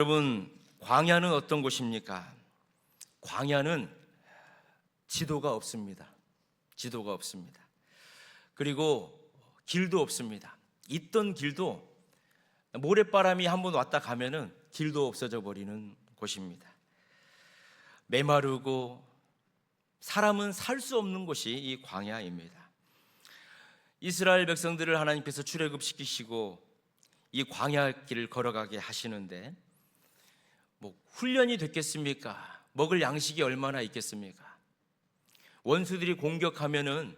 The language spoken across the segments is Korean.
여러분, 광야는 어떤 곳입니까? 광야는 지도가 없습니다. 지도가 없습니다. 그리고 길도 없습니다. 있던 길도 모래바람이 한번 왔다 가면은 길도 없어져 버리는 곳입니다. 메마르고 사람은 살 수 없는 곳이 이 광야입니다. 이스라엘 백성들을 하나님께서 출애굽시키시고 이 광야길을 걸어가게 하시는데 훈련이 됐겠습니까? 먹을 양식이 얼마나 있겠습니까? 원수들이 공격하면은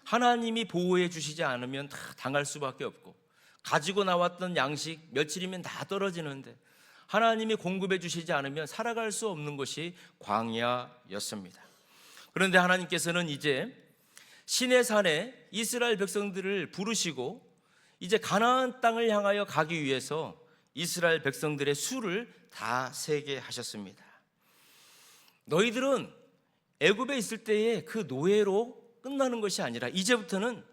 하나님이 보호해 주시지 않으면 다 당할 수밖에 없고, 가지고 나왔던 양식 며칠이면 다 떨어지는데 하나님이 공급해 주시지 않으면 살아갈 수 없는 것이 광야였습니다. 그런데 하나님께서는 이제 시내산에 이스라엘 백성들을 부르시고 이제 가나안 땅을 향하여 가기 위해서 이스라엘 백성들의 수를 다 세게 하셨습니다. 너희들은 애굽에 있을 때의 그 노예로 끝나는 것이 아니라 이제부터는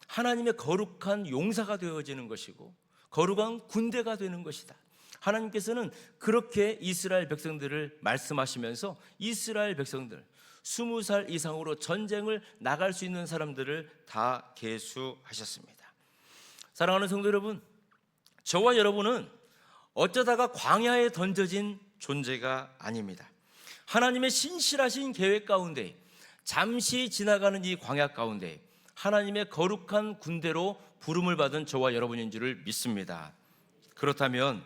하나님의 거룩한 용사가 되어지는 것이고 거룩한 군대가 되는 것이다. 하나님께서는 그렇게 이스라엘 백성들을 말씀하시면서 이스라엘 백성들 20살 이상으로 전쟁을 나갈 수 있는 사람들을 다 계수하셨습니다. 사랑하는 성도 여러분, 저와 여러분은 어쩌다가 광야에 던져진 존재가 아닙니다. 하나님의 신실하신 계획 가운데 잠시 지나가는 이 광야 가운데 하나님의 거룩한 군대로 부름을 받은 저와 여러분인 줄을 믿습니다. 그렇다면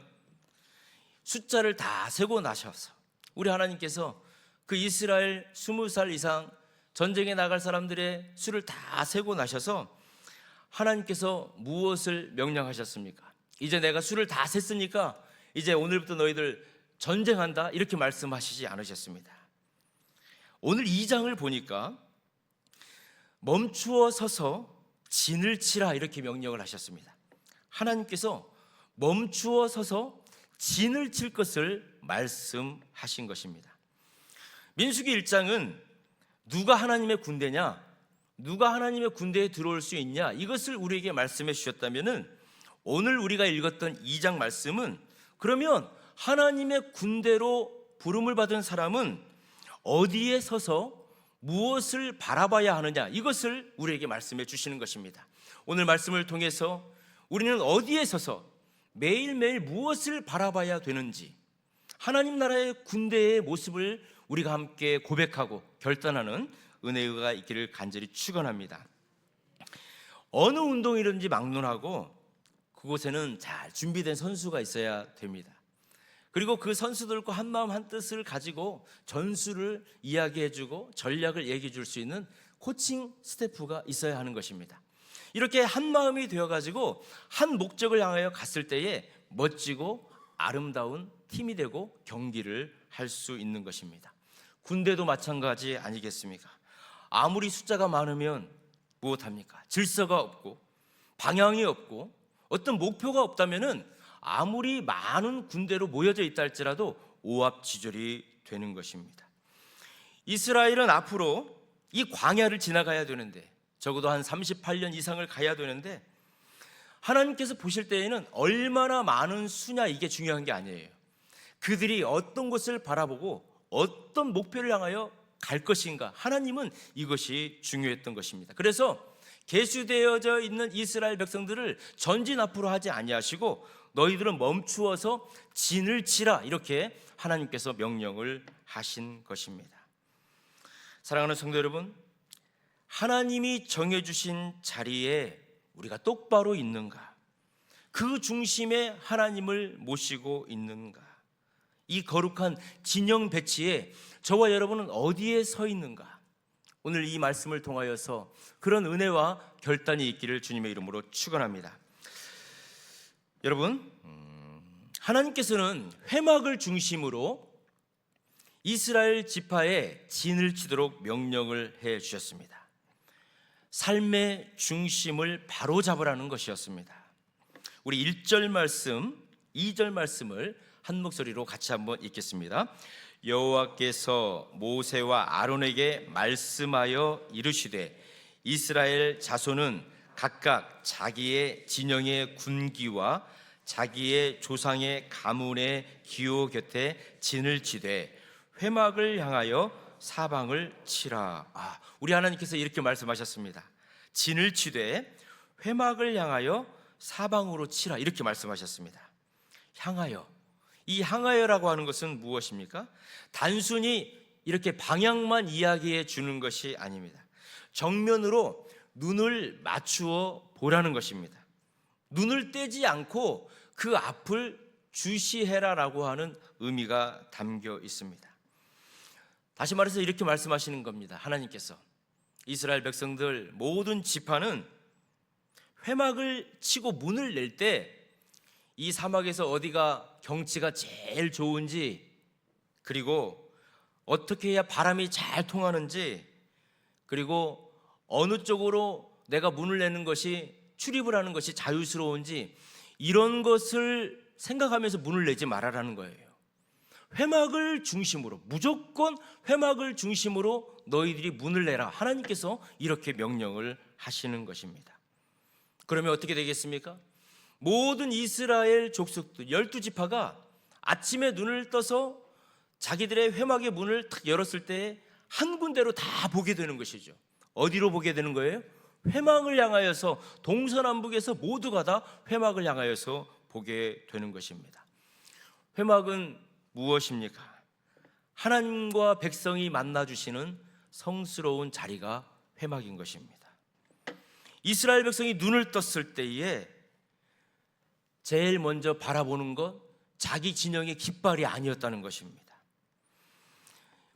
숫자를 다 세고 나셔서 우리 하나님께서 그 이스라엘 20살 이상 전쟁에 나갈 사람들의 수를 다 세고 나셔서 하나님께서 무엇을 명령하셨습니까? 이제 내가 수를 다 셌으니까 이제 오늘부터 너희들 전쟁한다, 이렇게 말씀하시지 않으셨습니다. 오늘 2장을 보니까 멈추어 서서 진을 치라, 이렇게 명령을 하셨습니다. 하나님께서 멈추어 서서 진을 칠 것을 말씀하신 것입니다. 민수기 1장은 누가 하나님의 군대냐, 누가 하나님의 군대에 들어올 수 있냐, 이것을 우리에게 말씀해 주셨다면은 오늘 우리가 읽었던 2장 말씀은 그러면 하나님의 군대로 부름을 받은 사람은 어디에 서서 무엇을 바라봐야 하느냐, 이것을 우리에게 말씀해 주시는 것입니다. 오늘 말씀을 통해서 우리는 어디에 서서 매일매일 무엇을 바라봐야 되는지, 하나님 나라의 군대의 모습을 우리가 함께 고백하고 결단하는 은혜가 있기를 간절히 축원합니다. 어느 운동이든지 막론하고 그곳에는 잘 준비된 선수가 있어야 됩니다. 그리고 그 선수들과 한마음 한뜻을 가지고 전술을 이야기해주고 전략을 얘기해 줄 수 있는 코칭 스태프가 있어야 하는 것입니다. 이렇게 한마음이 되어가지고 한 목적을 향하여 갔을 때에 멋지고 아름다운 팀이 되고 경기를 할 수 있는 것입니다. 군대도 마찬가지 아니겠습니까? 아무리 숫자가 많으면 무엇합니까? 질서가 없고 방향이 없고 어떤 목표가 없다면은 아무리 많은 군대로 모여져 있다 할지라도 오합지졸이 되는 것입니다. 이스라엘은 앞으로 이 광야를 지나가야 되는데, 적어도 한 38년 이상을 가야 되는데, 하나님께서 보실 때에는 얼마나 많은 수냐, 이게 중요한 게 아니에요. 그들이 어떤 곳을 바라보고 어떤 목표를 향하여 갈 것인가, 하나님은 이것이 중요했던 것입니다. 그래서 계수되어져 있는 이스라엘 백성들을 전진 앞으로 하지 아니하시고 너희들은 멈추어서 진을 치라, 이렇게 하나님께서 명령을 하신 것입니다. 사랑하는 성도 여러분, 하나님이 정해주신 자리에 우리가 똑바로 있는가, 그 중심에 하나님을 모시고 있는가, 이 거룩한 진영 배치에 저와 여러분은 어디에 서 있는가, 오늘 이 말씀을 통하여서 그런 은혜와 결단이 있기를 주님의 이름으로 축원합니다. 여러분, 하나님께서는 회막을 중심으로 이스라엘 지파에 진을 치도록 명령을 해 주셨습니다. 삶의 중심을 바로잡으라는 것이었습니다. 우리 1절 말씀, 2절 말씀을 한 목소리로 같이 한번 읽겠습니다. 여호와께서 모세와 아론에게 말씀하여 이르시되 이스라엘 자손은 각각 자기의 진영의 군기와 자기의 조상의 가문의 기호 곁에 진을 치되 회막을 향하여 사방을 치라. 우리 하나님께서 이렇게 말씀하셨습니다. 진을 치되 회막을 향하여 사방으로 치라, 이렇게 말씀하셨습니다. 향하여, 이 향하여라고 하는 것은 무엇입니까? 단순히 이렇게 방향만 이야기해 주는 것이 아닙니다. 정면으로 눈을 맞추어 보라는 것입니다. 눈을 떼지 않고 그 앞을 주시해라라고 하는 의미가 담겨 있습니다. 다시 말해서 이렇게 말씀하시는 겁니다. 하나님께서 이스라엘 백성들 모든 지파는 회막을 치고 문을 낼 때 이 사막에서 어디가 경치가 제일 좋은지, 그리고 어떻게 해야 바람이 잘 통하는지, 그리고 어느 쪽으로 내가 문을 내는 것이, 출입을 하는 것이 자유스러운지, 이런 것을 생각하면서 문을 내지 말아라는 거예요. 회막을 중심으로, 무조건 회막을 중심으로 너희들이 문을 내라, 하나님께서 이렇게 명령을 하시는 것입니다. 그러면 어떻게 되겠습니까? 모든 이스라엘 족속들 12지파가 아침에 눈을 떠서 자기들의 회막의 문을 탁 열었을 때 한 군데로 다 보게 되는 것이죠. 어디로 보게 되는 거예요? 회막을 향하여서, 동서남북에서 모두가 다 회막을 향하여서 보게 되는 것입니다. 회막은 무엇입니까? 하나님과 백성이 만나주시는 성스러운 자리가 회막인 것입니다. 이스라엘 백성이 눈을 떴을 때에 제일 먼저 바라보는 것, 자기 진영의 깃발이 아니었다는 것입니다.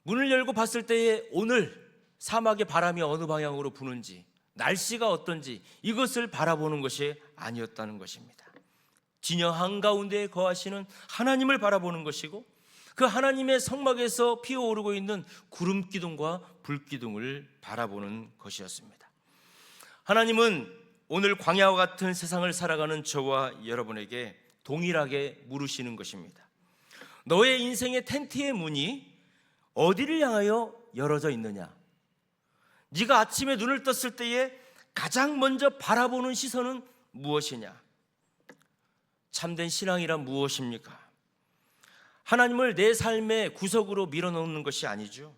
문을 열고 봤을 때에 오늘 사막의 바람이 어느 방향으로 부는지, 날씨가 어떤지, 이것을 바라보는 것이 아니었다는 것입니다. 진영 한가운데에 거하시는 하나님을 바라보는 것이고, 그 하나님의 성막에서 피어오르고 있는 구름 기둥과 불 기둥을 바라보는 것이었습니다. 하나님은 오늘 광야와 같은 세상을 살아가는 저와 여러분에게 동일하게 물으시는 것입니다. 너의 인생의 텐트의 문이 어디를 향하여 열어져 있느냐? 네가 아침에 눈을 떴을 때에 가장 먼저 바라보는 시선은 무엇이냐? 참된 신앙이란 무엇입니까? 하나님을 내 삶의 구석으로 밀어넣는 것이 아니죠.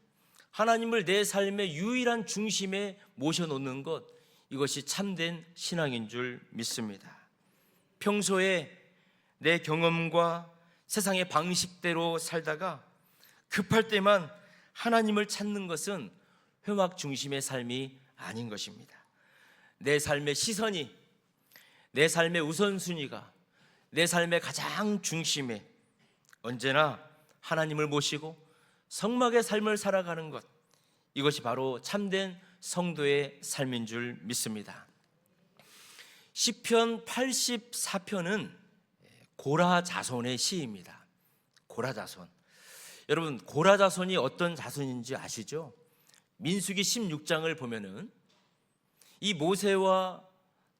하나님을 내 삶의 유일한 중심에 모셔놓는 것, 이것이 참된 신앙인 줄 믿습니다. 평소에 내 경험과 세상의 방식대로 살다가 급할 때만 하나님을 찾는 것은 회막 중심의 삶이 아닌 것입니다. 내 삶의 시선이, 내 삶의 우선순위가, 내 삶의 가장 중심에 언제나 하나님을 모시고 성막의 삶을 살아가는 것, 이것이 바로 참된 성도의 삶인 줄 믿습니다. 시편 84편은 고라 자손의 시입니다. 고라 자손. 여러분, 고라 자손이 어떤 자손인지 아시죠? 민수기 16장을 보면은 이 모세와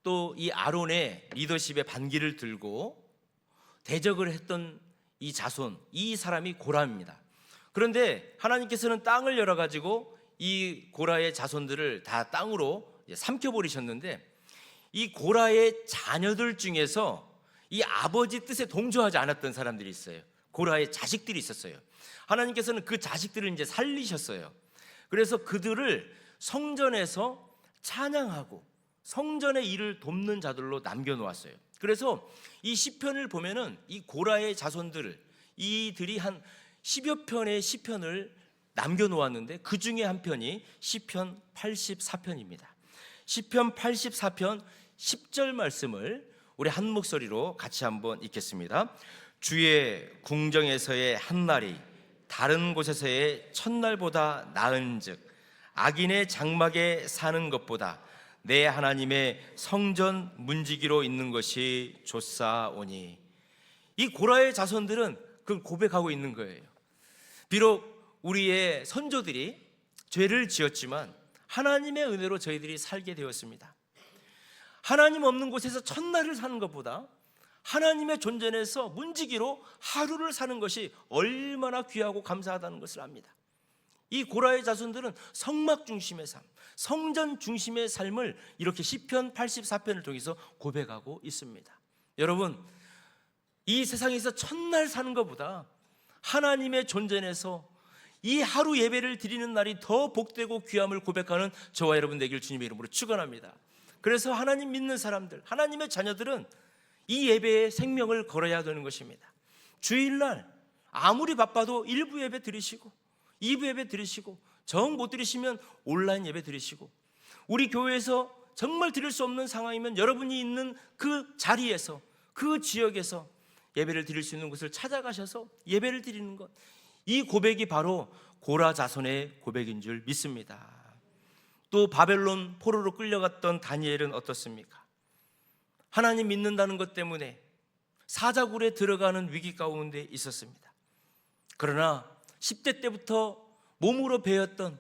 또 이 아론의 리더십의 반기를 들고 대적을 했던 이 자손, 이 사람이 고라입니다. 그런데 하나님께서는 땅을 열어가지고 이 고라의 자손들을 다 땅으로 삼켜버리셨는데, 이 고라의 자녀들 중에서 이 아버지 뜻에 동조하지 않았던 사람들이 있어요. 고라의 자식들이 있었어요. 하나님께서는 그 자식들을 이제 살리셨어요. 그래서 그들을 성전에서 찬양하고 성전의 일을 돕는 자들로 남겨놓았어요. 그래서 이 시편을 보면은 이 고라의 자손들, 이들이 한 10여 편의 시편을 남겨놓았는데 그 중에 한 편이 시편 84편입니다. 시편 84편 10절 말씀을 우리 한 목소리로 같이 한번 읽겠습니다. 주의 궁정에서의 한날이 다른 곳에서의 첫날보다 나은즉 악인의 장막에 사는 것보다 내 하나님의 성전 문지기로 있는 것이 좋사오니. 이 고라의 자손들은 그걸 고백하고 있는 거예요. 비록 우리의 선조들이 죄를 지었지만 하나님의 은혜로 저희들이 살게 되었습니다. 하나님 없는 곳에서 첫날을 사는 것보다 하나님의 존재 내에서 문지기로 하루를 사는 것이 얼마나 귀하고 감사하다는 것을 압니다. 이 고라의 자손들은 성막 중심의 삶, 성전 중심의 삶을 이렇게 시편 84편을 통해서 고백하고 있습니다. 여러분, 이 세상에서 첫날 사는 것보다 하나님의 존재 내에서 이 하루 예배를 드리는 날이 더 복되고 귀함을 고백하는 저와 여러분 되길 주님의 이름으로 축원합니다. 그래서 하나님 믿는 사람들, 하나님의 자녀들은 이 예배에 생명을 걸어야 되는 것입니다. 주일날 아무리 바빠도 1부 예배 드리시고 2부 예배 드리시고 정 못 드리시면 온라인 예배 드리시고, 우리 교회에서 정말 드릴 수 없는 상황이면 여러분이 있는 그 자리에서, 그 지역에서 예배를 드릴 수 있는 곳을 찾아가셔서 예배를 드리는 것, 이 고백이 바로 고라 자손의 고백인 줄 믿습니다. 또 바벨론 포로로 끌려갔던 다니엘은 어떻습니까? 하나님 믿는다는 것 때문에 사자굴에 들어가는 위기 가운데 있었습니다. 그러나 10대 때부터 몸으로 배웠던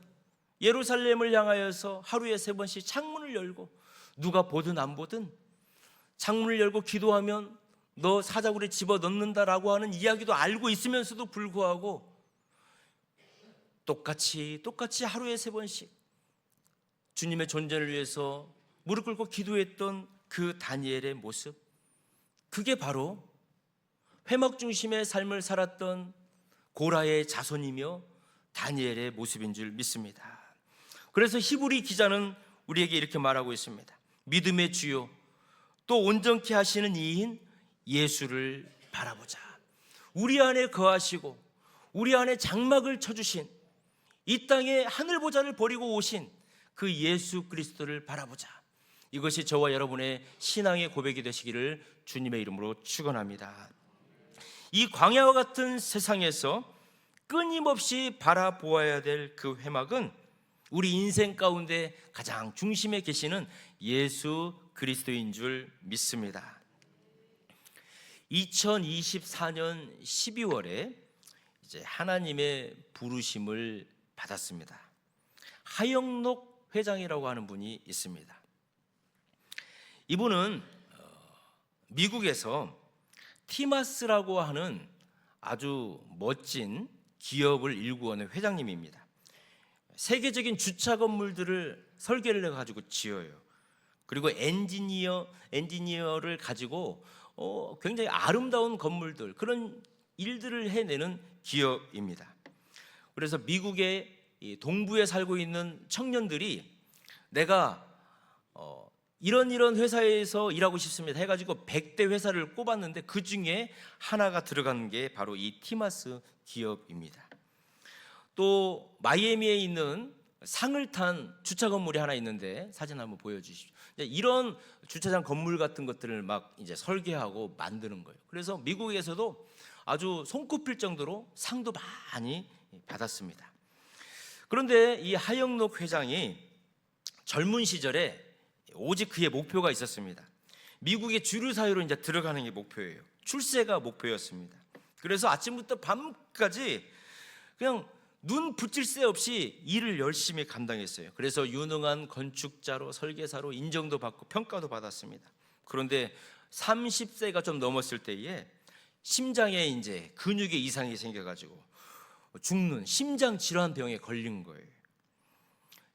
예루살렘을 향하여서 하루에 3번씩 창문을 열고, 누가 보든 안 보든 창문을 열고 기도하면 너 사자굴에 집어넣는다라고 하는 이야기도 알고 있으면서도 불구하고 똑같이 하루에 3번씩 주님의 존재를 위해서 무릎 꿇고 기도했던 그 다니엘의 모습, 그게 바로 회막 중심의 삶을 살았던 고라의 자손이며 다니엘의 모습인 줄 믿습니다. 그래서 히브리 기자는 우리에게 이렇게 말하고 있습니다. 믿음의 주요 또 온전케 하시는 이인 예수를 바라보자. 우리 안에 거하시고 우리 안에 장막을 쳐주신, 이 땅에 하늘 보좌를 버리고 오신 그 예수 그리스도를 바라보자. 이것이 저와 여러분의 신앙의 고백이 되시기를 주님의 이름으로 축원합니다. 이 광야와 같은 세상에서 끊임없이 바라보아야 될 그 회막은 우리 인생 가운데 가장 중심에 계시는 예수 그리스도인 줄 믿습니다. 2024년 12월에 이제 하나님의 부르심을 받았습니다. 하영록 회장이라고 하는 분이 있습니다. 이분은 미국에서 티마스라고 하는 아주 멋진 기업을 일구어낸 회장님입니다. 세계적인 주차 건물들을 설계를 해가지고 지어요. 그리고 엔지니어를 가지고 굉장히 아름다운 건물들, 그런 일들을 해내는 기업입니다. 그래서 미국의 동부에 살고 있는 청년들이 내가 이런 회사에서 일하고 싶습니다 해가지고 100대 회사를 꼽았는데 그 중에 하나가 들어가는 게 바로 이 티마스 기업입니다. 또 마이애미에 있는 상을 탄 주차 건물이 하나 있는데 사진 한번 보여주십시오. 이런 주차장 건물 같은 것들을 막 이제 설계하고 만드는 거예요. 그래서 미국에서도 아주 손꼽힐 정도로 상도 많이 받았습니다. 그런데 이 하영록 회장이 젊은 시절에 오직 그의 목표가 있었습니다. 미국의 주류 사회로 이제 들어가는 게 목표예요. 출세가 목표였습니다. 그래서 아침부터 밤까지 그냥 눈 붙일 새 없이 일을 열심히 감당했어요. 그래서 유능한 건축자로, 설계사로 인정도 받고 평가도 받았습니다. 그런데 30세가 좀 넘었을 때에 심장에 이제 근육에 이상이 생겨가지고 죽는 심장 질환병에 걸린 거예요.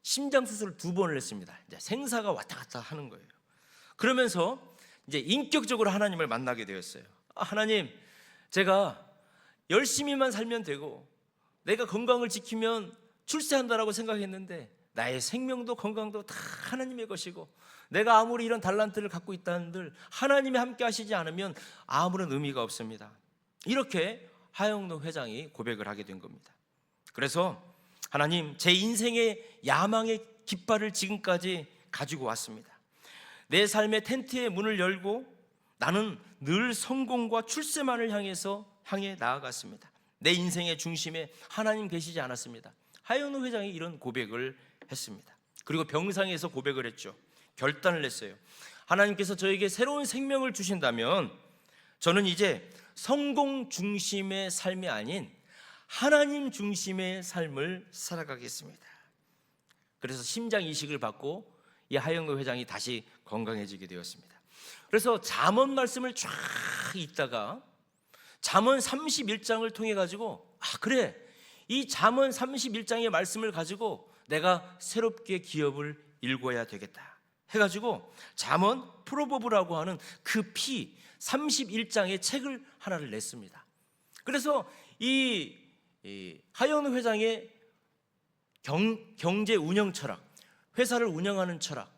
심장 수술을 2번을 했습니다. 이제 생사가 왔다 갔다 하는 거예요. 그러면서 이제 인격적으로 하나님을 만나게 되었어요. 하나님, 제가 열심히만 살면 되고 내가 건강을 지키면 출세한다라고 생각했는데 나의 생명도 건강도 다 하나님의 것이고 내가 아무리 이런 달란트를 갖고 있다 한들 하나님이 함께 하시지 않으면 아무런 의미가 없습니다. 이렇게 하영록 회장이 고백을 하게 된 겁니다. 그래서 하나님, 제 인생의 야망의 깃발을 지금까지 가지고 왔습니다. 내 삶의 텐트의 문을 열고 나는 늘 성공과 출세만을 향해 나아갔습니다. 내 인생의 중심에 하나님 계시지 않았습니다. 하영록 회장이 이런 고백을 했습니다. 그리고 병상에서 고백을 했죠. 결단을 했어요. 하나님께서 저에게 새로운 생명을 주신다면 저는 이제 성공 중심의 삶이 아닌 하나님 중심의 삶을 살아가겠습니다. 그래서 심장 이식을 받고 이 하영록 회장이 다시 건강해지게 되었습니다. 그래서 잠언 말씀을 쫙 읽다가 잠언 31장을 통해 가지고 그래, 이 잠언 31장의 말씀을 가지고 내가 새롭게 기업을 일궈야 되겠다 해가지고 잠언 프로버브라고 하는 그 피 31장의 책을 하나를 냈습니다. 그래서 이 하연 회장의 경제 운영 철학, 회사를 운영하는 철학,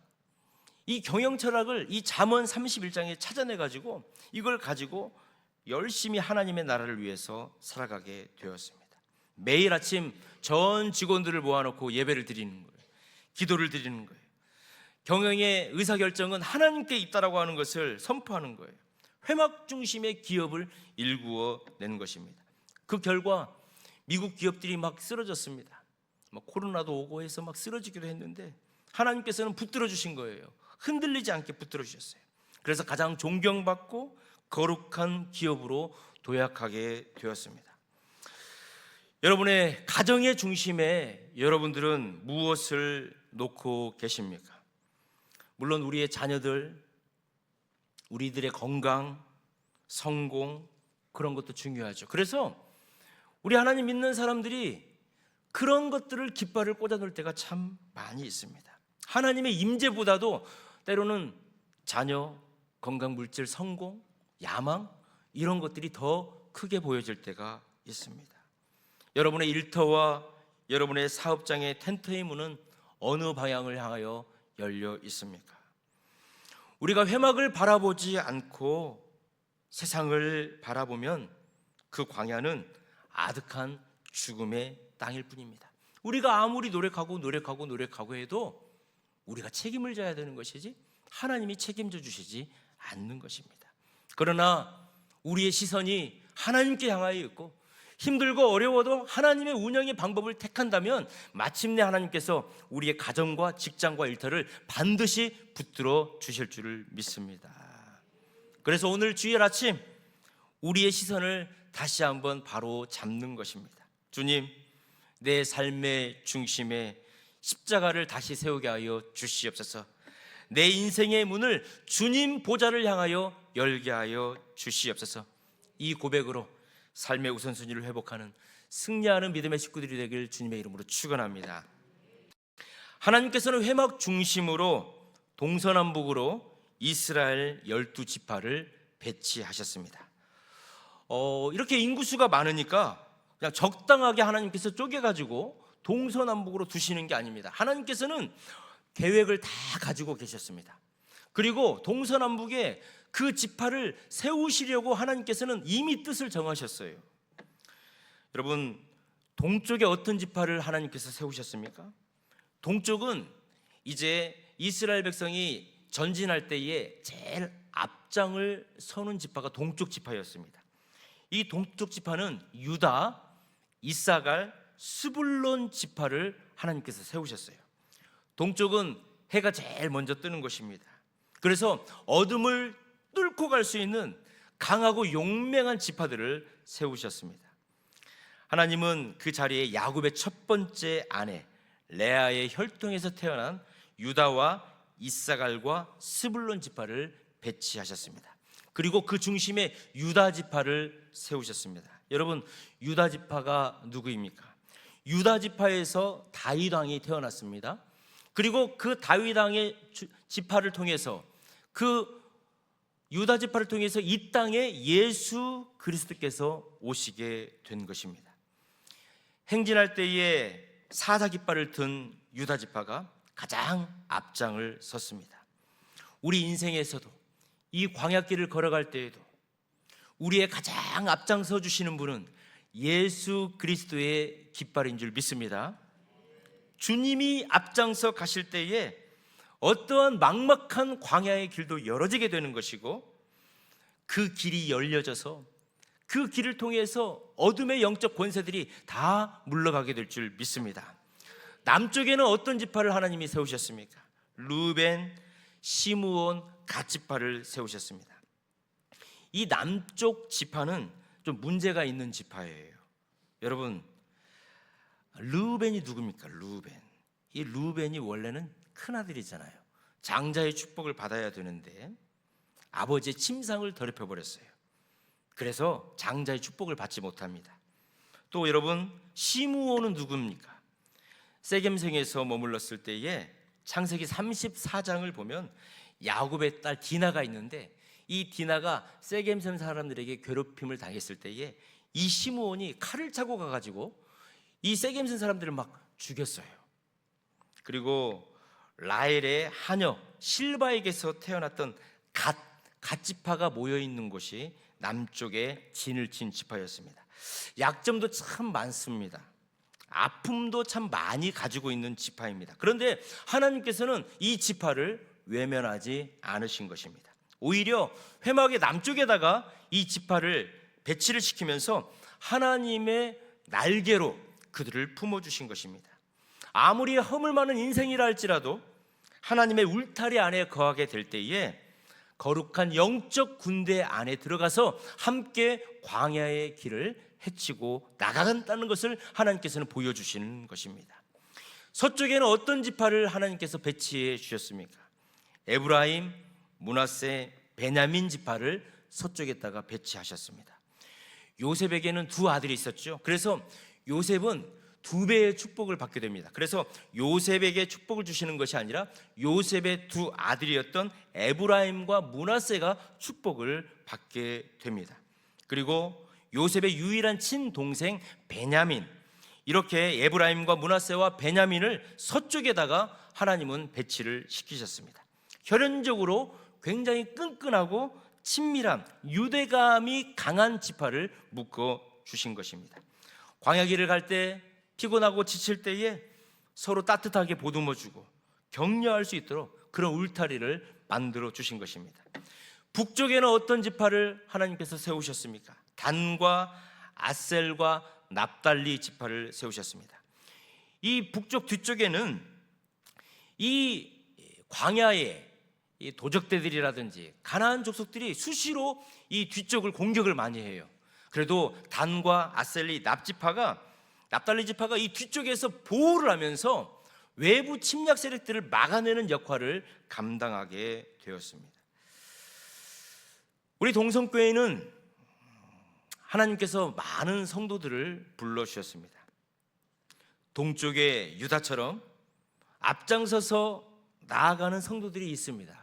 이 경영 철학을 이 잠언 31장에 찾아내가지고 이걸 가지고 열심히 하나님의 나라를 위해서 살아가게 되었습니다. 매일 아침 전 직원들을 모아놓고 예배를 드리는 거예요. 기도를 드리는 거예요. 경영의 의사결정은 하나님께 있다라고 하는 것을 선포하는 거예요. 회막 중심의 기업을 일구어낸 것입니다. 그 결과 미국 기업들이 막 쓰러졌습니다. 코로나도 오고 해서 막 쓰러지기도 했는데 하나님께서는 붙들어 주신 거예요. 흔들리지 않게 붙들어 주셨어요. 그래서 가장 존경받고 거룩한 기업으로 도약하게 되었습니다. 여러분의 가정의 중심에 여러분들은 무엇을 놓고 계십니까? 물론 우리의 자녀들, 우리들의 건강, 성공, 그런 것도 중요하죠. 그래서 우리 하나님 믿는 사람들이 그런 것들을 깃발을 꽂아놓을 때가 참 많이 있습니다. 하나님의 임재보다도 때로는 자녀, 건강, 물질, 성공, 야망, 이런 것들이 더 크게 보여질 때가 있습니다. 여러분의 일터와 여러분의 사업장의 텐트의 문은 어느 방향을 향하여 열려 있습니까? 우리가 회막을 바라보지 않고 세상을 바라보면 그 광야는 아득한 죽음의 땅일 뿐입니다. 우리가 아무리 노력하고 해도 우리가 책임을 져야 되는 것이지 하나님이 책임져 주시지 않는 것입니다. 그러나 우리의 시선이 하나님께 향하여 있고 힘들고 어려워도 하나님의 운영의 방법을 택한다면 마침내 하나님께서 우리의 가정과 직장과 일터를 반드시 붙들어 주실 줄을 믿습니다. 그래서 오늘 주일 아침 우리의 시선을 다시 한번 바로 잡는 것입니다. 주님, 내 삶의 중심에 십자가를 다시 세우게 하여 주시옵소서. 내 인생의 문을 주님 보좌를 향하여 열게 하여 주시옵소서. 이 고백으로 삶의 우선순위를 회복하는 승리하는 믿음의 식구들이 되길 주님의 이름으로 축원합니다. 하나님께서는 회막 중심으로 동서남북으로 이스라엘 12지파를 배치하셨습니다. 이렇게 인구수가 많으니까 그냥 적당하게 하나님께서 쪼개가지고 동서남북으로 두시는 게 아닙니다. 하나님께서는 계획을 다 가지고 계셨습니다. 그리고 동서남북에 그 지파를 세우시려고 하나님께서는 이미 뜻을 정하셨어요. 여러분, 동쪽에 어떤 지파를 하나님께서 세우셨습니까? 동쪽은 이제 이스라엘 백성이 전진할 때에 제일 앞장을 서는 지파가 동쪽 지파였습니다. 이 동쪽 지파는 유다, 이사갈, 스불론 지파를 하나님께서 세우셨어요. 동쪽은 해가 제일 먼저 뜨는 곳입니다. 그래서 어둠을 뚫고 갈 수 있는 강하고 용맹한 지파들을 세우셨습니다. 하나님은 그 자리에 야곱의 첫 번째 아내 레아의 혈통에서 태어난 유다와 이사갈과 스불론 지파를 배치하셨습니다. 그리고 그 중심에 유다 지파를 세우셨습니다. 여러분, 유다 지파가 누구입니까? 유다 지파에서 다윗 왕이 태어났습니다. 그리고 그 다윗 왕의 지파를 통해서 그 유다 지파를 통해서 이 땅에 예수 그리스도께서 오시게 된 것입니다. 행진할 때에 사자 깃발을 든 유다 지파가 가장 앞장을 섰습니다. 우리 인생에서도 이 광야길을 걸어갈 때에도 우리의 가장 앞장서 주시는 분은 예수 그리스도의 깃발인 줄 믿습니다. 주님이 앞장서 가실 때에 어떠한 막막한 광야의 길도 열어지게 되는 것이고 그 길이 열려져서 그 길을 통해서 어둠의 영적 권세들이 다 물러가게 될 줄 믿습니다. 남쪽에는 어떤 지파를 하나님이 세우셨습니까? 루벤, 시므온, 갓 지파를 세우셨습니다. 이 남쪽 지파는 좀 문제가 있는 지파예요. 여러분, 루벤이 누굽니까? 루벤. 이 루벤이 원래는 큰아들이잖아요. 장자의 축복을 받아야 되는데 아버지의 침상을 더럽혀 버렸어요. 그래서 장자의 축복을 받지 못합니다. 또 여러분, 시므온은 누굽니까? 세겜성에서 머물렀을 때에 창세기 34장을 보면 야곱의 딸 디나가 있는데, 이 디나가 세겜 사람들에게 괴롭힘을 당했을 때에 이 시므온이 칼을 차고 가가지고 이 세겜 사람들을 막 죽였어요. 그리고 라헬의 하녀 실바에게서 태어났던 갓 지파가 모여 있는 곳이 남쪽에 진을 친 지파였습니다. 약점도 참 많습니다. 아픔도 참 많이 가지고 있는 지파입니다. 그런데 하나님께서는 이 지파를 외면하지 않으신 것입니다. 오히려 회막의 남쪽에다가 이 지파를 배치를 시키면서 하나님의 날개로 그들을 품어주신 것입니다. 아무리 허물 많은 인생이라 할지라도 하나님의 울타리 안에 거하게 될 때에 거룩한 영적 군대 안에 들어가서 함께 광야의 길을 헤치고 나가간다는 것을 하나님께서는 보여주시는 것입니다. 서쪽에는 어떤 지파를 하나님께서 배치해 주셨습니까? 에브라임, 므낫세, 베냐민 지파를 서쪽에다가 배치하셨습니다. 요셉에게는 두 아들이 있었죠. 그래서 요셉은 두 배의 축복을 받게 됩니다. 그래서 요셉에게 축복을 주시는 것이 아니라 요셉의 두 아들이었던 에브라임과 므낫세가 축복을 받게 됩니다. 그리고 요셉의 유일한 친동생 베냐민, 이렇게 에브라임과 므낫세와 베냐민을 서쪽에다가 하나님은 배치를 시키셨습니다. 혈연적으로 굉장히 끈끈하고 친밀한 유대감이 강한 지파를 묶어 주신 것입니다. 광야길을 갈 때 피곤하고 지칠 때에 서로 따뜻하게 보듬어주고 격려할 수 있도록 그런 울타리를 만들어 주신 것입니다. 북쪽에는 어떤 지파를 하나님께서 세우셨습니까? 단과 아셀과 납달리 지파를 세우셨습니다. 이 북쪽 뒤쪽에는 이 광야에 이 도적대들이라든지 가나안 족속들이 수시로 이 뒤쪽을 공격을 많이 해요. 그래도 단과 아셀리 납달리 지파가 이 뒤쪽에서 보호를 하면서 외부 침략 세력들을 막아내는 역할을 감당하게 되었습니다. 우리 동성교회는 하나님께서 많은 성도들을 불러주셨습니다. 동쪽의 유다처럼 앞장서서 나아가는 성도들이 있습니다.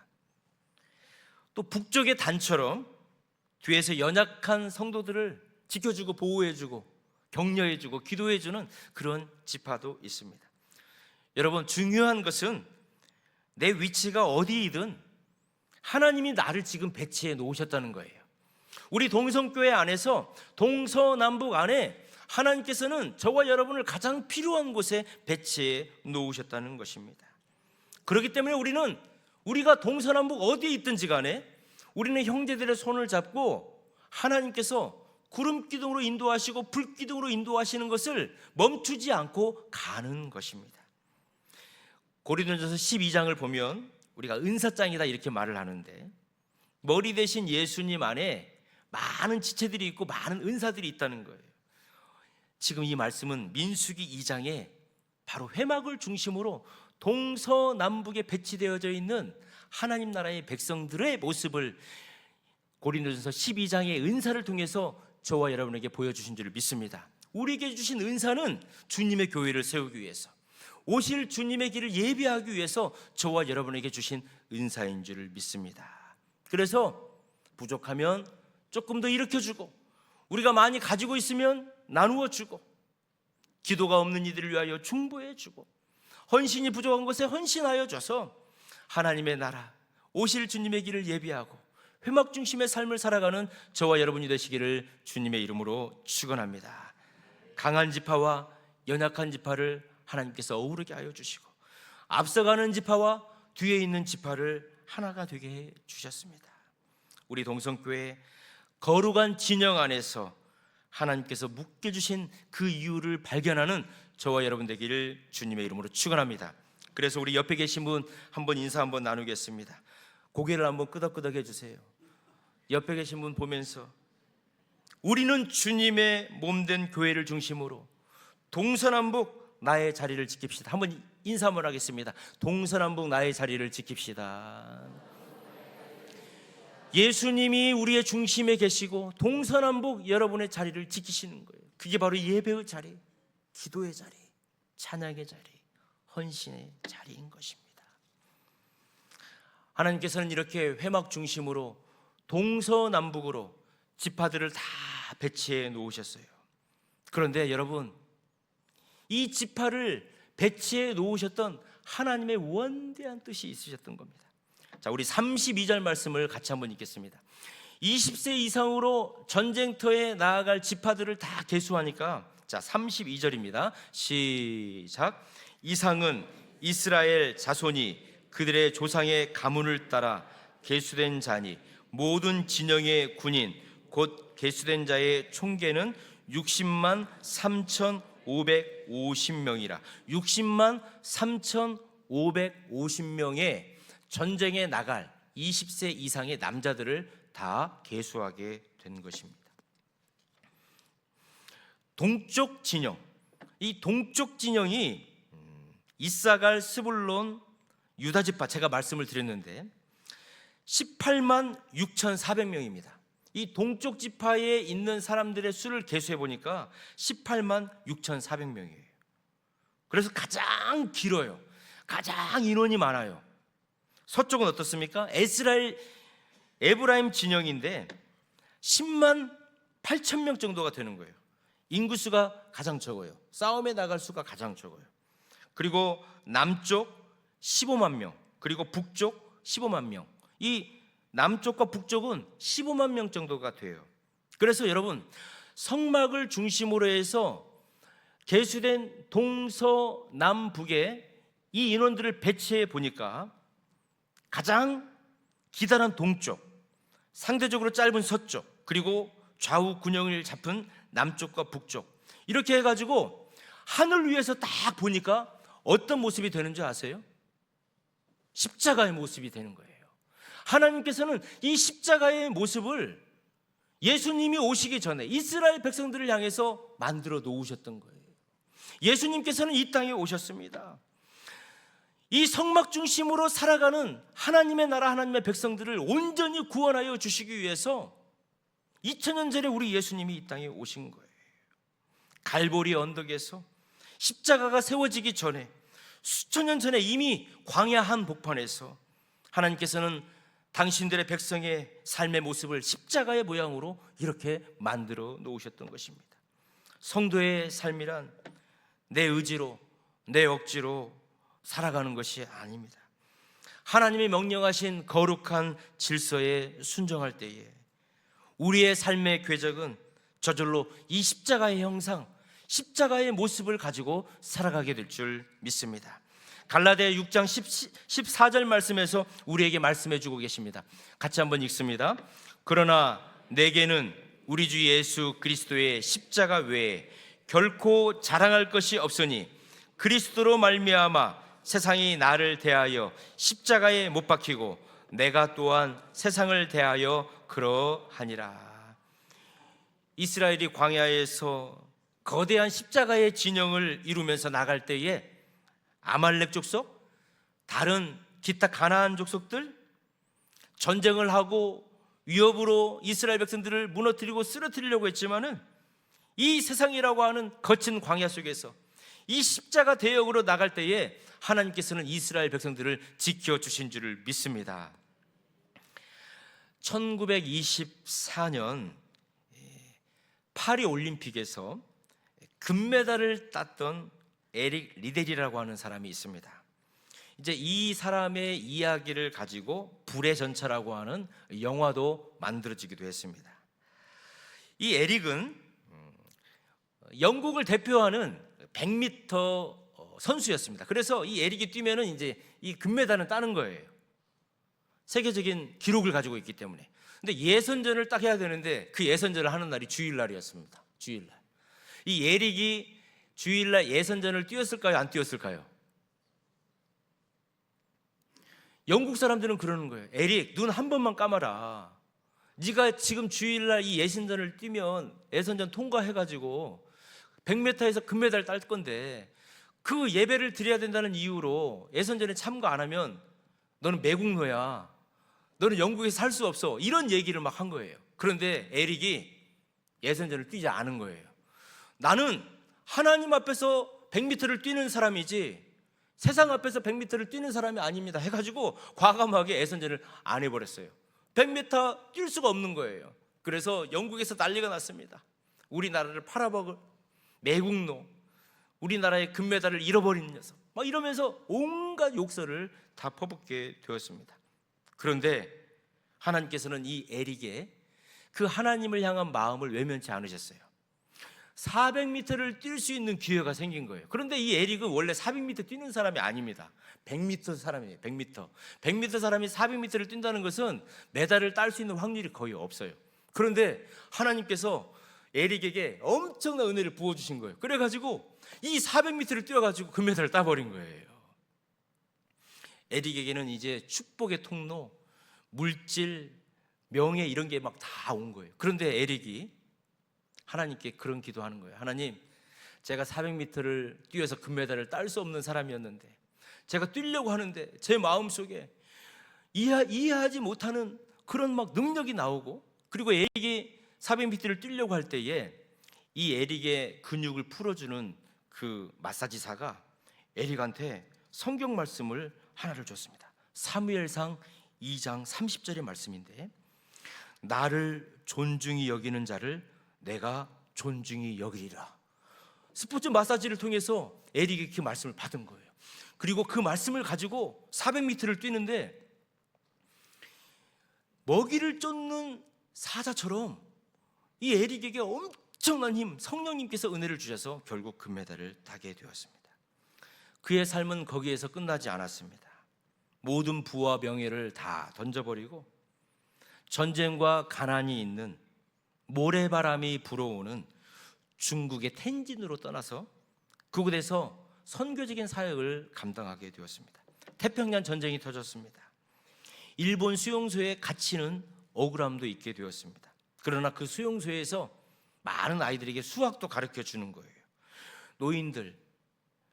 또 북쪽의 단처럼 뒤에서 연약한 성도들을 지켜주고 보호해주고 격려해주고 기도해주는 그런 지파도 있습니다. 여러분, 중요한 것은 내 위치가 어디이든 하나님이 나를 지금 배치해 놓으셨다는 거예요. 우리 동성교회 안에서 동서남북 안에 하나님께서는 저와 여러분을 가장 필요한 곳에 배치해 놓으셨다는 것입니다. 그렇기 때문에 우리가 동서남북 어디에 있든지 간에 우리는 형제들의 손을 잡고 하나님께서 구름 기둥으로 인도하시고 불 기둥으로 인도하시는 것을 멈추지 않고 가는 것입니다. 고린도전서 12장을 보면 우리가 은사장이다 이렇게 말을 하는데, 머리 대신 예수님 안에 많은 지체들이 있고 많은 은사들이 있다는 거예요. 지금 이 말씀은 민수기 2장에 바로 회막을 중심으로 동서남북에 배치되어져 있는 하나님 나라의 백성들의 모습을 고린도전서 12장의 은사를 통해서 저와 여러분에게 보여주신 줄을 믿습니다. 우리에게 주신 은사는 주님의 교회를 세우기 위해서, 오실 주님의 길을 예비하기 위해서 저와 여러분에게 주신 은사인 줄을 믿습니다. 그래서 부족하면 조금 더 일으켜주고, 우리가 많이 가지고 있으면 나누어주고, 기도가 없는 이들을 위하여 중보해주고, 헌신이 부족한 것에 헌신하여 줘서 하나님의 나라, 오실 주님의 길을 예비하고 회막 중심의 삶을 살아가는 저와 여러분이 되시기를 주님의 이름으로 축원합니다. 강한 지파와 연약한 지파를 하나님께서 어우르게 하여 주시고, 앞서가는 지파와 뒤에 있는 지파를 하나가 되게 해 주셨습니다. 우리 동성교회 거룩한 진영 안에서 하나님께서 묶여주신 그 이유를 발견하는 저와 여러분 되기를 주님의 이름으로 축원합니다. 그래서 우리 옆에 계신 분 한번 인사 한번 나누겠습니다. 고개를 한번 끄덕끄덕 해주세요. 옆에 계신 분 보면서 우리는 주님의 몸된 교회를 중심으로 동서남북 나의 자리를 지킵시다. 한번 인사 한번 하겠습니다. 동서남북 나의 자리를 지킵시다. 예수님이 우리의 중심에 계시고 동서남북 여러분의 자리를 지키시는 거예요. 그게 바로 예배의 자리, 기도의 자리, 찬양의 자리, 헌신의 자리인 것입니다. 하나님께서는 이렇게 회막 중심으로 동서남북으로 지파들을 다 배치해 놓으셨어요. 그런데 여러분, 이 지파를 배치해 놓으셨던 하나님의 원대한 뜻이 있으셨던 겁니다. 자, 우리 32절 말씀을 같이 한번 읽겠습니다. 20세 이상으로 전쟁터에 나아갈 지파들을 다 계수하니까, 자, 32절입니다. 시작. 이상은 이스라엘 자손이 그들의 조상의 가문을 따라 계수된 자니 모든 진영의 군인 곧 계수된 자의 총계는 60만 3,550명이라. 60만 3,550명의 전쟁에 나갈 20세 이상의 남자들을 다 계수하게 된 것입니다. 동쪽 진영, 이 동쪽 진영이 이사갈, 스불론, 유다 지파, 제가 말씀을 드렸는데 18만 6,400명입니다. 이 동쪽 지파에 있는 사람들의 수를 계수해 보니까 18만 6,400명이에요. 그래서 가장 길어요. 가장 인원이 많아요. 서쪽은 어떻습니까? 에브라임 진영인데 10만 8천 명 정도가 되는 거예요. 인구수가 가장 적어요. 싸움에 나갈 수가 가장 적어요. 그리고 남쪽 15만 명, 그리고 북쪽 15만 명. 이 남쪽과 북쪽은 15만 명 정도가 돼요. 그래서 여러분, 성막을 중심으로 해서 계수된 동서남북에 이 인원들을 배치해 보니까 가장 기다란 동쪽, 상대적으로 짧은 서쪽, 그리고 좌우 균형을 잡은 남쪽과 북쪽, 이렇게 해가지고 하늘 위에서 딱 보니까 어떤 모습이 되는 줄 아세요? 십자가의 모습이 되는 거예요. 하나님께서는 이 십자가의 모습을 예수님이 오시기 전에 이스라엘 백성들을 향해서 만들어 놓으셨던 거예요. 예수님께서는 이 땅에 오셨습니다. 이 성막 중심으로 살아가는 하나님의 나라, 하나님의 백성들을 온전히 구원하여 주시기 위해서 2000년 전에 우리 예수님이 이 땅에 오신 거예요. 갈보리 언덕에서 십자가가 세워지기 전에 수천 년 전에 이미 광야 한복판에서 하나님께서는 당신들의 백성의 삶의 모습을 십자가의 모양으로 이렇게 만들어 놓으셨던 것입니다. 성도의 삶이란 내 의지로, 내 억지로 살아가는 것이 아닙니다. 하나님이 명령하신 거룩한 질서에 순종할 때에 우리의 삶의 궤적은 저절로 이 십자가의 형상, 십자가의 모습을 가지고 살아가게 될 줄 믿습니다. 갈라디아 6장 14절 말씀에서 우리에게 말씀해 주고 계십니다. 같이 한번 읽습니다. 그러나 내게는 우리 주 예수 그리스도의 십자가 외에 결코 자랑할 것이 없으니 그리스도로 말미암아 세상이 나를 대하여 십자가에 못 박히고 내가 또한 세상을 대하여 그러하니라. 이스라엘이 광야에서 거대한 십자가의 진영을 이루면서 나갈 때에 아말렉 족속, 다른 기타 가나안 족속들 전쟁을 하고 위협으로 이스라엘 백성들을 무너뜨리고 쓰러뜨리려고 했지만은 이 세상이라고 하는 거친 광야 속에서 이 십자가 대역으로 나갈 때에 하나님께서는 이스라엘 백성들을 지켜주신 줄을 믿습니다. 1924년 파리 올림픽에서 금메달을 땄던 에릭 리델이라고 하는 사람이 있습니다. 이제 이 사람의 이야기를 가지고 불의 전차라고 하는 영화도 만들어지기도 했습니다. 이 에릭은 영국을 대표하는 100m 선수였습니다. 그래서 이 에릭이 뛰면은 이제 이 금메달은 따는 거예요. 세계적인 기록을 가지고 있기 때문에. 근데 예선전을 딱 해야 되는데 그 예선전을 하는 날이 주일날이었습니다. 주일날. 이 에릭이 주일날 예선전을 뛰었을까요? 안 뛰었을까요? 영국 사람들은 그러는 거예요. 에릭, 눈 한 번만 감아라. 네가 지금 주일날 이 예선전을 뛰면 예선전 통과해가지고 100m에서 금메달 딸 건데 그 예배를 드려야 된다는 이유로 예선전에 참가 안 하면 너는 매국노야. 너는 영국에서 살 수 없어. 이런 얘기를 막 한 거예요. 그런데 에릭이 예선전을 뛰지 않은 거예요. 나는 하나님 앞에서 100m를 뛰는 사람이지 세상 앞에서 100m를 뛰는 사람이 아닙니다 해가지고 과감하게 애선전을 안 해버렸어요. 100m 뛸 수가 없는 거예요. 그래서 영국에서 난리가 났습니다. 우리나라를 팔아먹을 매국노, 우리나라의 금메달을 잃어버린 녀석, 막 이러면서 온갖 욕설을 다 퍼붓게 되었습니다. 그런데 하나님께서는 이 에릭의 그 하나님을 향한 마음을 외면치 않으셨어요. 400m를 뛸 수 있는 기회가 생긴 거예요. 그런데 이 에릭은 원래 400m 뛰는 사람이 아닙니다. 100m 사람이에요. 100m 사람이 400m를 뛴다는 것은 메달을 딸 수 있는 확률이 거의 없어요. 그런데 하나님께서 에릭에게 엄청난 은혜를 부어주신 거예요. 그래가지고 이 400m를 뛰어가지고 금메달을 따버린 거예요. 에릭에게는 이제 축복의 통로, 물질, 명예 이런 게 막 다 온 거예요. 그런데 에릭이 하나님께 그런 기도하는 거예요. 하나님, 제가 400m를 뛰어서 금메달을 딸 수 없는 사람이었는데 제가 뛰려고 하는데 제 마음속에 이해하지 못하는 그런 막 능력이 나오고, 그리고 에릭이 400m를 뛰려고 할 때에 이 에릭의 근육을 풀어주는 그 마사지사가 에릭한테 성경 말씀을 하나를 줬습니다. 사무엘상 2장 30절의 말씀인데, 나를 존중히 여기는 자를 내가 존중히 여기리라. 스포츠 마사지를 통해서 에릭이 그 말씀을 받은 거예요. 그리고 그 말씀을 가지고 400m를 뛰는데 먹이를 쫓는 사자처럼 이 에릭에게 엄청난 힘, 성령님께서 은혜를 주셔서 결국 금메달을 따게 되었습니다. 그의 삶은 거기에서 끝나지 않았습니다. 모든 부와 명예를 다 던져버리고 전쟁과 가난이 있는 모래바람이 불어오는 중국의 텐진으로 떠나서 그곳에서 선교적인 사역을 감당하게 되었습니다. 태평양 전쟁이 터졌습니다. 일본 수용소에 갇히는 억울함도 있게 되었습니다. 그러나 그 수용소에서 많은 아이들에게 수학도 가르쳐 주는 거예요. 노인들,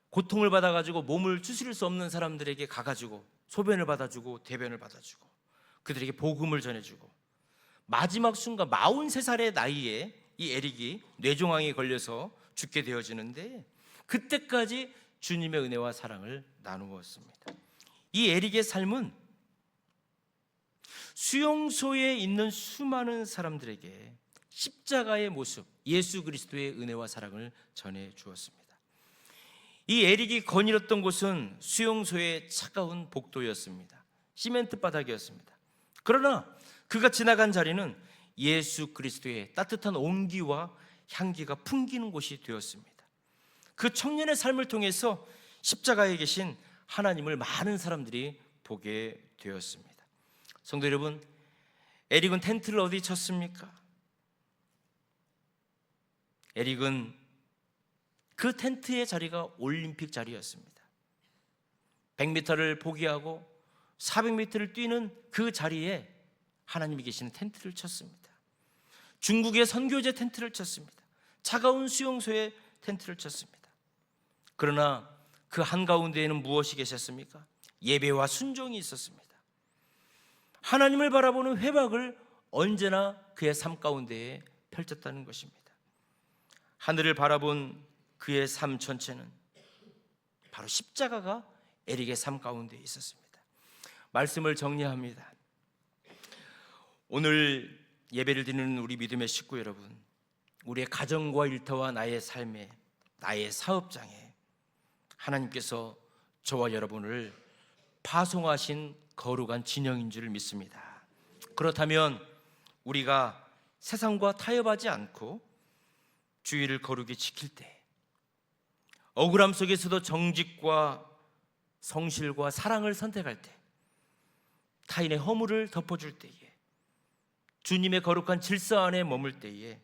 고통을 받아가지고 몸을 추스릴 수 없는 사람들에게 가가지고 소변을 받아주고 대변을 받아주고 그들에게 복음을 전해주고, 마지막 순간 43살의 나이에 이 에릭이 뇌종양에 걸려서 죽게 되어지는데 그때까지 주님의 은혜와 사랑을 나누었습니다. 이 에릭의 삶은 수용소에 있는 수많은 사람들에게 십자가의 모습, 예수 그리스도의 은혜와 사랑을 전해 주었습니다. 이 에릭이 거닐었던 곳은 수용소의 차가운 복도였습니다. 시멘트 바닥이었습니다. 그러나 그가 지나간 자리는 예수 그리스도의 따뜻한 온기와 향기가 풍기는 곳이 되었습니다. 그 청년의 삶을 통해서 십자가에 계신 하나님을 많은 사람들이 보게 되었습니다. 성도 여러분, 에릭은 텐트를 어디 쳤습니까? 에릭은 그 텐트의 자리가 올림픽 자리였습니다. 100m를 포기하고 400m를 뛰는 그 자리에 하나님이 계시는 텐트를 쳤습니다. 중국의 선교제 텐트를 쳤습니다. 차가운 수용소에 텐트를 쳤습니다. 그러나 그 한가운데에는 무엇이 계셨습니까? 예배와 순종이 있었습니다. 하나님을 바라보는 회박을 언제나 그의 삶 가운데에 펼쳤다는 것입니다. 하늘을 바라본 그의 삶 전체는 바로 십자가가 에릭의 삶 가운데 있었습니다. 말씀을 정리합니다. 오늘 예배를 드리는 우리 믿음의 식구 여러분, 우리의 가정과 일터와 나의 삶에, 나의 사업장에 하나님께서 저와 여러분을 파송하신 거룩한 진영인 줄 믿습니다. 그렇다면 우리가 세상과 타협하지 않고 주의를 거룩히 지킬 때, 억울함 속에서도 정직과 성실과 사랑을 선택할 때, 타인의 허물을 덮어줄 때에, 주님의 거룩한 질서 안에 머물 때에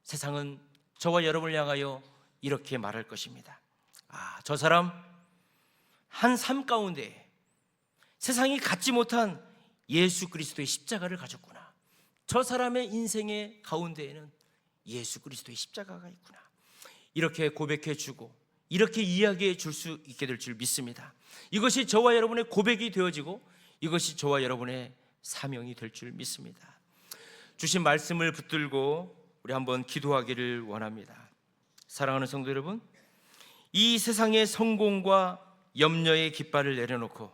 세상은 저와 여러분을 향하여 이렇게 말할 것입니다. 저 사람 한 삶 가운데 세상이 갖지 못한 예수 그리스도의 십자가를 가졌구나. 저 사람의 인생의 가운데에는 예수 그리스도의 십자가가 있구나. 이렇게 고백해 주고 이렇게 이야기해 줄 수 있게 될 줄 믿습니다. 이것이 저와 여러분의 고백이 되어지고 이것이 저와 여러분의 사명이 될 줄 믿습니다. 주신 말씀을 붙들고 우리 한번 기도하기를 원합니다. 사랑하는 성도 여러분, 이 세상의 성공과 염려의 깃발을 내려놓고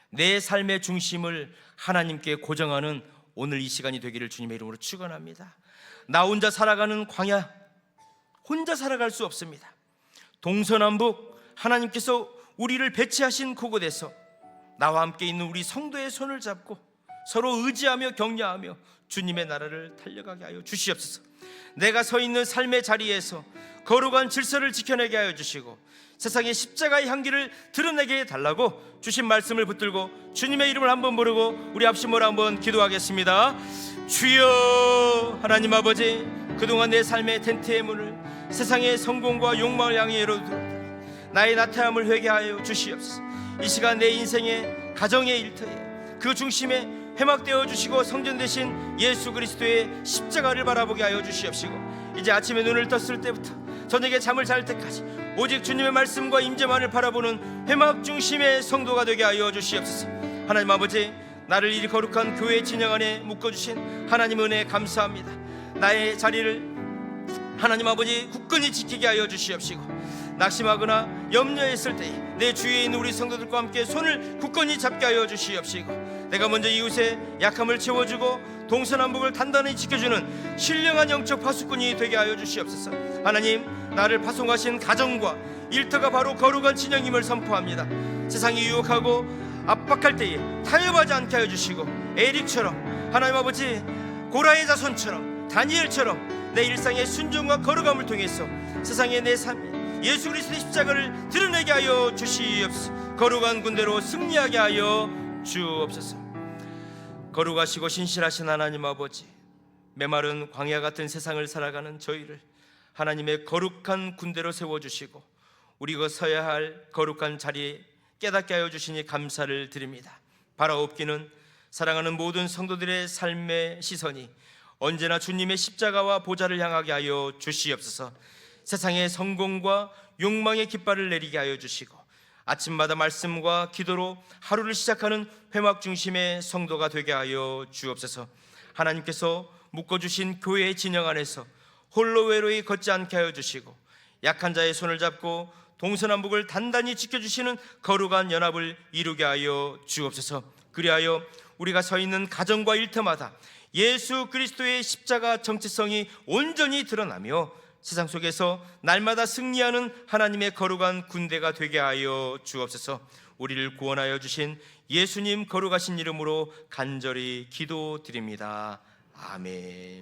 내 삶의 중심을 하나님께 고정하는 오늘 이 시간이 되기를 주님의 이름으로 축원합니다. 나 혼자 살아가는 광야, 혼자 살아갈 수 없습니다. 동서남북 하나님께서 우리를 배치하신 그곳에서 나와 함께 있는 우리 성도의 손을 잡고 서로 의지하며 격려하며 주님의 나라를 달려가게 하여 주시옵소서. 내가 서 있는 삶의 자리에서 거룩한 질서를 지켜내게 하여 주시고 세상의 십자가의 향기를 드러내게 해달라고 주신 말씀을 붙들고 주님의 이름을 한번 부르고 우리 합심으로 한번 기도하겠습니다. 주여, 하나님 아버지, 그동안 내 삶의 텐트의 문을 세상의 성공과 욕망을 향해 열어두었다. 나의 나태함을 회개하여 주시옵소서. 이 시간 내 인생의 가정의 일터에 그 중심에 회막되어 주시고 성전 되신 예수 그리스도의 십자가를 바라보게 하여 주시옵시고 이제 아침에 눈을 떴을 때부터 저녁에 잠을 잘 때까지 오직 주님의 말씀과 임재만을 바라보는 회막 중심의 성도가 되게 하여 주시옵소서. 하나님 아버지, 나를 이 거룩한 교회 진영 안에 묶어주신 하나님 은혜 감사합니다. 나의 자리를 하나님 아버지 굳건히 지키게 하여 주시옵시고 낙심하거나 염려했을 때 내 주위에 있는 우리 성도들과 함께 손을 굳건히 잡게 하여 주시옵시고 내가 먼저 이웃의 약함을 채워주고 동서남북을 단단히 지켜주는 신령한 영적 파수꾼이 되게 하여 주시옵소서. 하나님, 나를 파송하신 가정과 일터가 바로 거룩한 진영임을 선포합니다. 세상이 유혹하고 압박할 때에 타협하지 않게 하여 주시고 에릭처럼, 하나님 아버지 고라의 자손처럼, 다니엘처럼 내 일상의 순종과 거룩함을 통해서 세상의 내 삶에 예수 그리스도의 십자가를 드러내게 하여 주시옵소서. 거룩한 군대로 승리하게 하여 주옵소서. 거룩하시고 신실하신 하나님 아버지, 메마른 광야 같은 세상을 살아가는 저희를 하나님의 거룩한 군대로 세워주시고 우리가 서야 할 거룩한 자리에 깨닫게 하여 주시니 감사를 드립니다. 바라옵기는 사랑하는 모든 성도들의 삶의 시선이 언제나 주님의 십자가와 보좌를 향하게 하여 주시옵소서. 세상의 성공과 욕망의 깃발을 내리게 하여 주시고 아침마다 말씀과 기도로 하루를 시작하는 회막 중심의 성도가 되게 하여 주옵소서. 하나님께서 묶어주신 교회의 진영 안에서 홀로 외로이 걷지 않게 하여 주시고 약한 자의 손을 잡고 동서남북을 단단히 지켜주시는 거룩한 연합을 이루게 하여 주옵소서. 그리하여 우리가 서 있는 가정과 일터마다 예수 그리스도의 십자가 정체성이 온전히 드러나며 세상 속에서 날마다 승리하는 하나님의 거룩한 군대가 되게 하여 주옵소서. 우리를 구원하여 주신 예수님 거룩하신 이름으로 간절히 기도드립니다. 아멘.